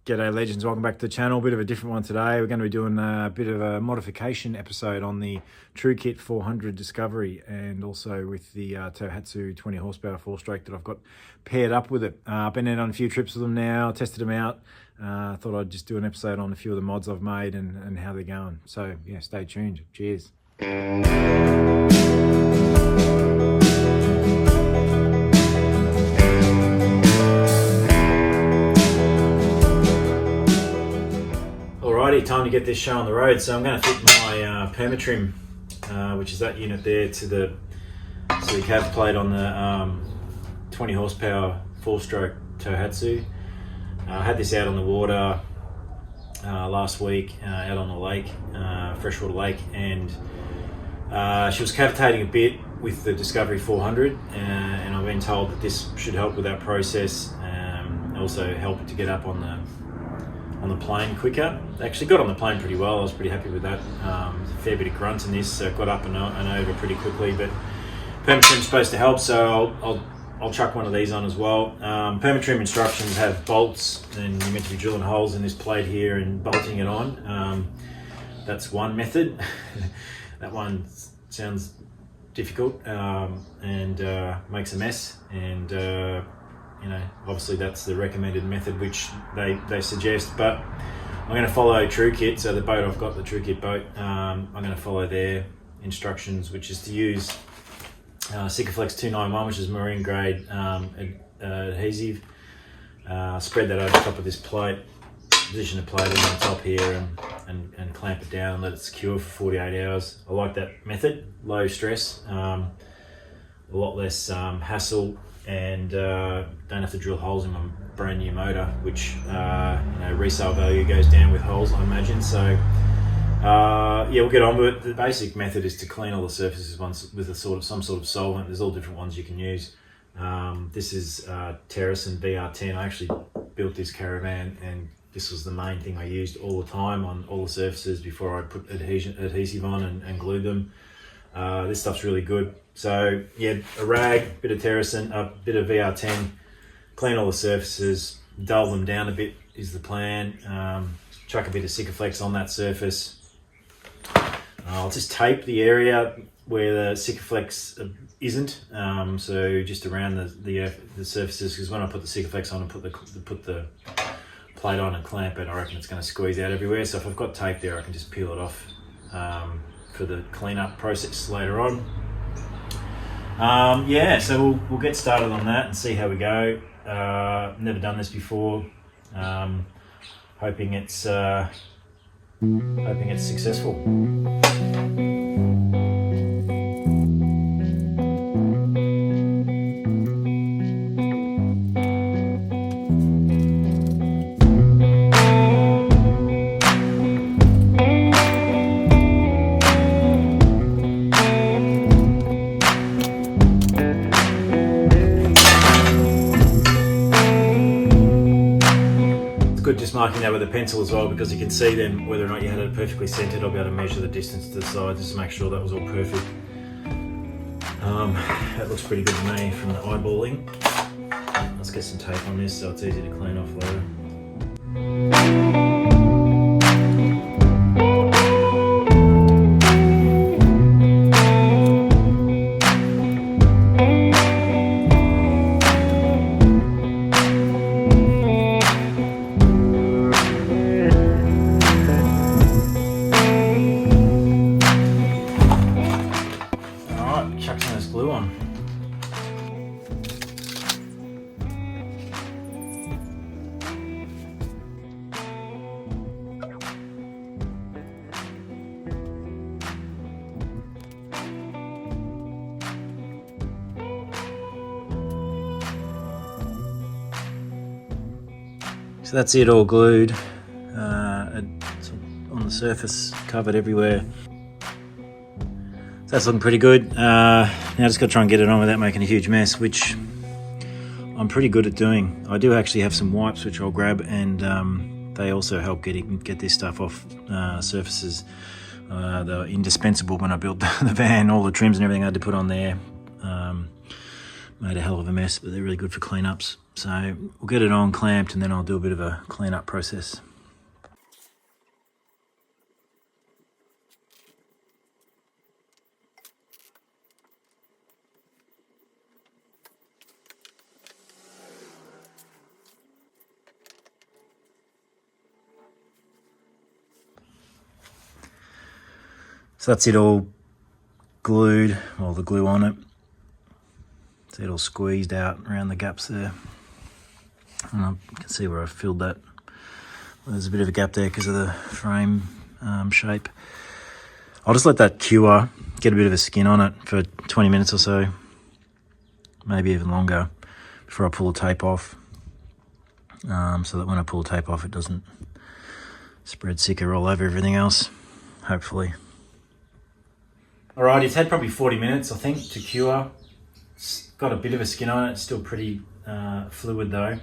G'day legends, welcome back to the channel. Bit of a different one today. We're going to be doing a bit of a modification episode on the Truekit 400 Discovery and also with the Tohatsu 20 horsepower 4-stroke that I've got paired up with it. I've been out on a few trips with them now, tested them out. Thought I'd just do an episode on a few of the mods I've made and how they're going. So yeah, stay tuned. Cheers. Alrighty, time to get this show on the road. So I'm going to fit my permatrim, which is that unit there, to the cav plate on the 20 horsepower 4-stroke Tohatsu. I had this out on the water last week, out on the lake, freshwater lake, and she was cavitating a bit with the Discovery 400, and I've been told that this should help with that process, also help it to get up on the plane quicker. Actually got on the plane pretty well. I was pretty happy with that. A fair bit of grunt in this, so got up and over pretty quickly, but permatrim's supposed to help, so I'll chuck one of these on as well. Permatrim instructions have bolts, and you're meant to be drilling holes in this plate here and bolting it on. That's one method. That one sounds difficult and makes a mess, and you know, obviously that's the recommended method which they suggest, but I'm going to follow Truekit. So the boat I've got, the Truekit boat, I'm going to follow their instructions, which is to use Sikaflex 291, which is marine grade adhesive. Spread that over the top of this plate, position the plate on the top here, and clamp it down and let it secure for 48 hours. I like that method, low stress, a lot less hassle, and don't have to drill holes in my brand new motor, which you know, resale value goes down with holes, I imagine. So yeah, we'll get on with it. The basic method is to clean all the surfaces once with some sort of solvent. There's all different ones you can use. This is Terracin VR10. I actually built this caravan, and this was the main thing I used all the time on all the surfaces before I put adhesive on and glued them. This stuff's really good. So yeah, a rag, bit of Terracin, a bit of VR10, clean all the surfaces, dull them down a bit is the plan. Chuck a bit of Sikaflex on that surface. I'll just tape the area where the Sikaflex isn't, so just around the surfaces, because when I put the Sikaflex on and put the plate on and clamp it, I reckon it's going to squeeze out everywhere. So if I've got tape there, I can just peel it off for the cleanup process later on. Yeah, so we'll get started on that and see how we go. Never done this before. Hoping it's successful. Just marking that with a pencil as well, because you can see then whether or not you had it perfectly centered. I'll be able to measure the distance to the side just to make sure that was all perfect. That looks pretty good to me from the eyeballing. Let's get some tape on this so it's easy to clean off later. Glue on. So that's it, all glued on the surface, covered everywhere. That's looking pretty good. Now I just got to try and get it on without making a huge mess, which I'm pretty good at doing. I do actually have some wipes which I'll grab, and they also help get this stuff off surfaces. They're indispensable when I built the van, all the trims and everything I had to put on there. made a hell of a mess, but they're really good for cleanups. So we'll get it on clamped and then I'll do a bit of a cleanup process. So that's it all glued, well, the glue on it. See it all squeezed out around the gaps there. And you can see where I filled that. There's a bit of a gap there because of the frame shape. I'll just let that cure, get a bit of a skin on it for 20 minutes or so, maybe even longer, before I pull the tape off. So that when I pull the tape off, it doesn't spread sicker all over everything else, hopefully. Alright, it's had probably 40 minutes, I think, to cure. It's got a bit of a skin on it, it's still pretty fluid though.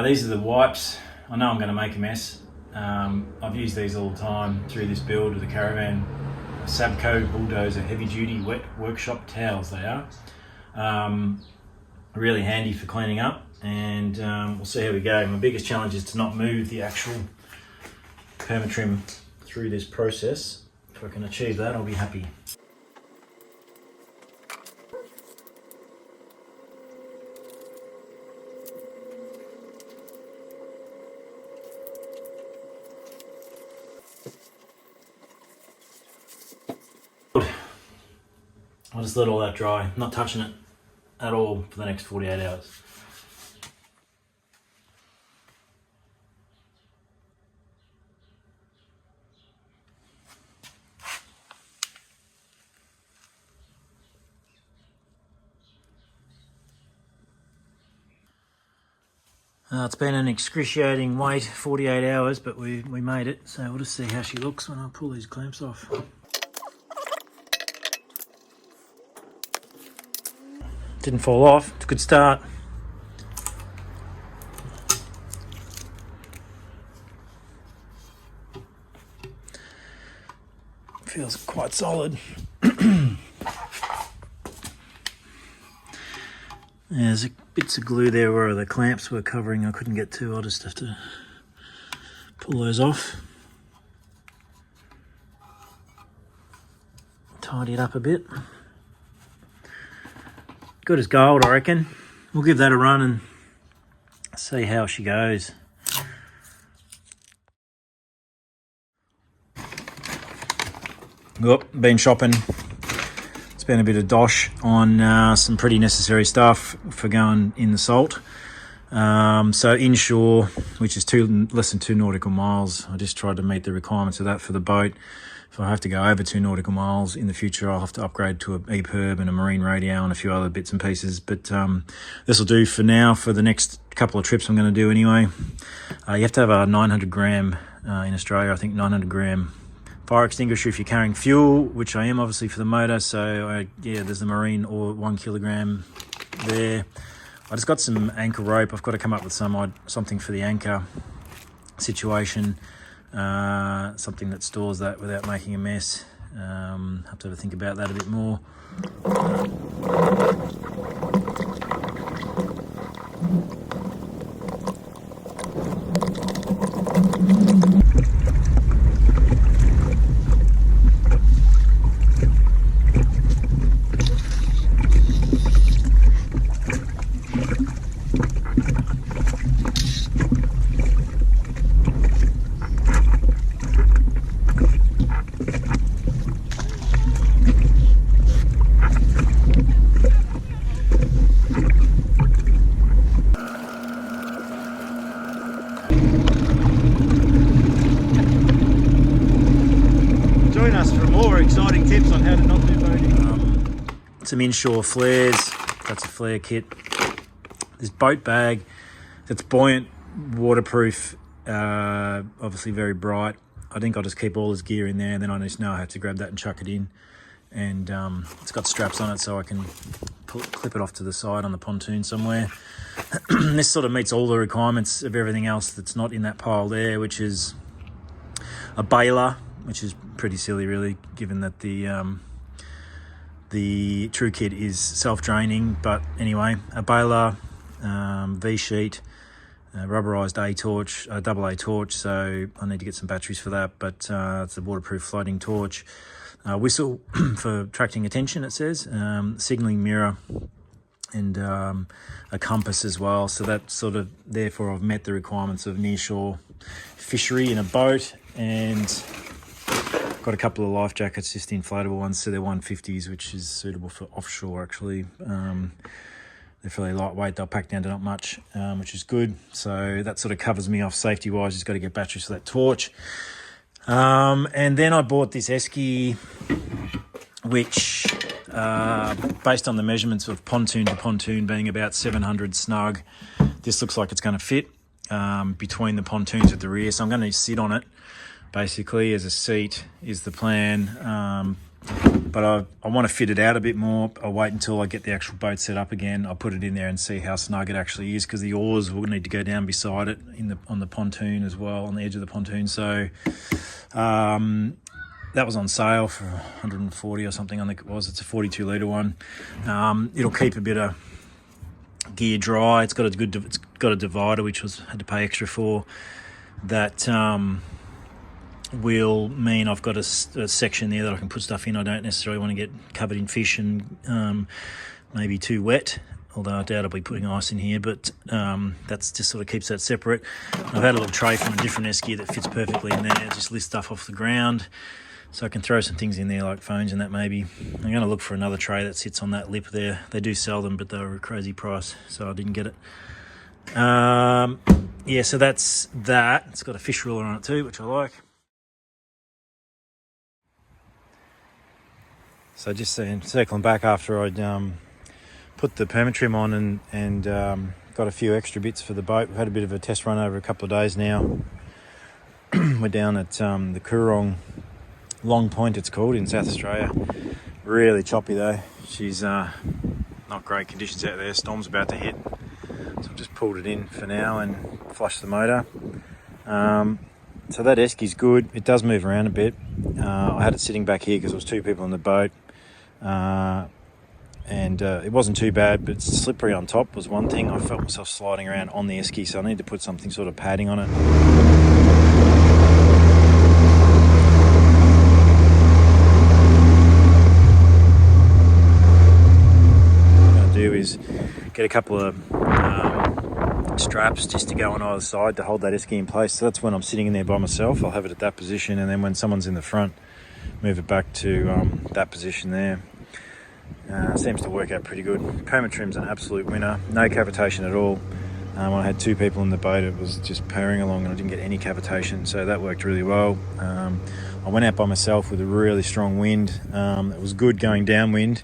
These are the wipes. I know I'm going to make a mess. I've used these all the time through this build with the caravan. Sabco Bulldozer heavy duty wet workshop towels they are. Really handy for cleaning up, and we'll see how we go. My biggest challenge is to not move the actual permatrim through this process. If I can achieve that, I'll be happy. I'll just let all that dry, not touching it at all for the next 48 hours. It's been an excruciating wait, 48 hours, but we made it. So we'll just see how she looks when I pull these clamps off. Didn't fall off, it's a good start. Feels quite solid. There's bits of glue there where the clamps were covering I couldn't get to. I'll just have to pull those off. Tidy it up a bit. Good as gold, I reckon. We'll give that a run and see how she goes. Yep, been shopping. Spent a bit of dosh on some pretty necessary stuff for going in the salt. So inshore, which is less than 2 nautical miles, I just tried to meet the requirements of that for the boat. If I have to go over 2 nautical miles in the future, I'll have to upgrade to an EPIRB and a marine radio and a few other bits and pieces. But this will do for now, for the next couple of trips I'm going to do anyway. You have to have a 900 gram in Australia, I think 900 gram fire extinguisher if you're carrying fuel, which I am obviously for the motor. So yeah, there's the marine or 1 kilogram there. I just got some anchor rope. I've got to come up with something for the anchor situation. Something that stores that without making a mess. Have to have a think about that a bit more. Join us for more exciting tips on how to not do boating. Some inshore flares, that's a flare kit. This boat bag that's buoyant, waterproof, obviously very bright. I think I'll just keep all this gear in there, and then I just know I have to grab that and chuck it in. And it's got straps on it so I can clip it off to the side on the pontoon somewhere. This sort of meets all the requirements of everything else that's not in that pile there, which is a baler, which is pretty silly really, given that the The Truekit is self-draining, but anyway, a baler, V-sheet, rubberized A-torch, double A torch, so I need to get some batteries for that, but it's a waterproof floating torch. Whistle for attracting attention, it says, signalling mirror, and a compass as well. So that sort of, therefore I've met the requirements of nearshore fishery in a boat, and got a couple of life jackets, just inflatable ones, so they're 150s, which is suitable for offshore actually. They're fairly lightweight, they'll pack down to not much, which is good. So that sort of covers me off safety wise. Just got to get batteries for that torch. And then I bought this esky, which based on the measurements of pontoon to pontoon being about 700 snug, this looks like it's going to fit between the pontoons at the rear. So I'm going to sit on it basically as a seat is the plan. But I want to fit it out a bit more. I'll wait until I get the actual boat set up again. I'll put it in there and see how snug it actually is, because the oars will need to go down beside it on the pontoon as well, on the edge of the pontoon. So that was on sale for 140 or something, I think it was. It's a 42 litre one. It'll keep a bit of gear dry. It's got a divider, which had to pay extra for. That will mean I've got a section there that I can put stuff in. I don't necessarily want to get covered in fish and maybe too wet, although I doubt I'll be putting ice in here, but that's just sort of keeps that separate. I've had a little tray from a different esky that fits perfectly in there. Just lift stuff off the ground, so I can throw some things in there like phones and that maybe. I'm going to look for another tray that sits on that lip there. They do sell them, but they were a crazy price, so I didn't get it. Yeah, so that's that. It's got a fish ruler on it too, which I like. So just circling back after I'd put the permatrim on and got a few extra bits for the boat. We've had a bit of a test run over a couple of days now. We're down at the Coorong Long Point, it's called, in South Australia. Really choppy though. She's not great conditions out there. Storm's about to hit. So I've just pulled it in for now and flushed the motor. So that esky's good. It does move around a bit. I had it sitting back here because there was two people on the boat. And it wasn't too bad, but it's slippery on top was one thing. I felt myself sliding around on the esky, so I need to put something sort of padding on it. What I'm going to do is get a couple of straps just to go on either side to hold that esky in place. So that's when I'm sitting in there by myself. I'll have it at that position, and then when someone's in the front, move it back to that position there. Seems to work out pretty good. Permatrim's an absolute winner. No cavitation at all. When I had two people in the boat, it was just purring along and I didn't get any cavitation, so that worked really well. I went out by myself with a really strong wind. It was good going downwind,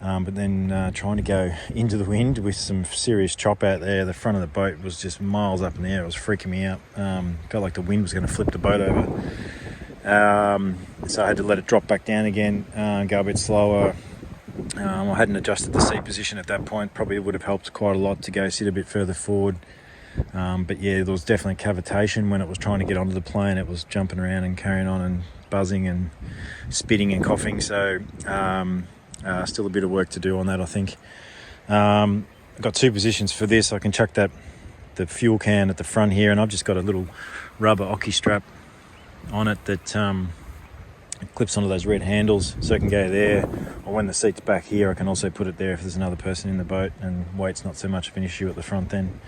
but then trying to go into the wind with some serious chop out there. The front of the boat was just miles up in the air. It was freaking me out. Felt like the wind was going to flip the boat over. So I had to let it drop back down again, go a bit slower. I hadn't adjusted the seat position at that point. Probably would have helped quite a lot to go sit a bit further forward. But yeah, there was definitely cavitation when it was trying to get onto the plane. It was jumping around and carrying on and buzzing and spitting and coughing. So still a bit of work to do on that, I think. I've got two positions for this. I can chuck the fuel can at the front here, and I've just got a little rubber ocky strap on it that clips onto those red handles, so it can go there. Or when the seat's back here, I can also put it there if there's another person in the boat, and weight's not so much of an issue at the front then,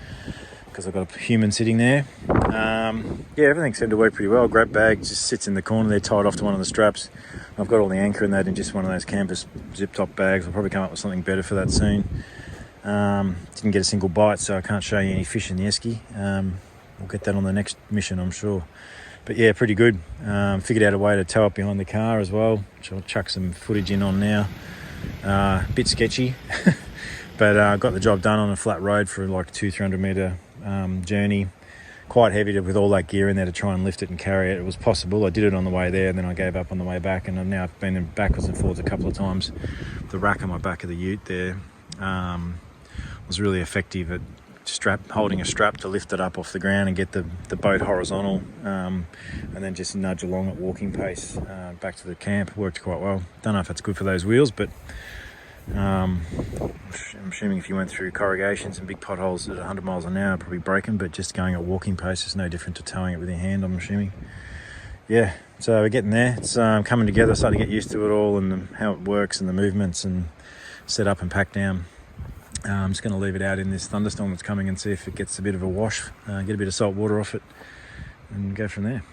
because I've got a human sitting there. Yeah, everything seemed to work pretty well. Grab bag just sits in the corner there, tied off to one of the straps. I've got all the anchor and that in just one of those canvas zip top bags. I'll probably come up with something better for that soon. Didn't get a single bite, so I can't show you any fish in the esky. We'll get that on the next mission, I'm sure. But yeah, pretty good. Figured out a way to tow it behind the car as well, which I'll chuck some footage in on now. Bit sketchy, but got the job done on a flat road for like a 200-300 metre journey. Quite heavy with all that gear in there to try and lift it and carry it. It was possible. I did it on the way there, and then I gave up on the way back, and I've now been backwards and forwards a couple of times. The rack on my back of the ute there was really effective at holding a strap to lift it up off the ground and get the boat horizontal, and then just nudge along at walking pace back to the camp. Worked quite well. Don't know if that's good for those wheels, but I'm assuming if you went through corrugations and big potholes at 100 miles an hour, probably broken, but just going at walking pace is no different to towing it with your hand, I'm assuming. Yeah, so we're getting there. It's coming together, starting to get used to it all and how it works and the movements and set up and pack down. I'm just going to leave it out in this thunderstorm that's coming and see if it gets a bit of a wash, get a bit of salt water off it and go from there.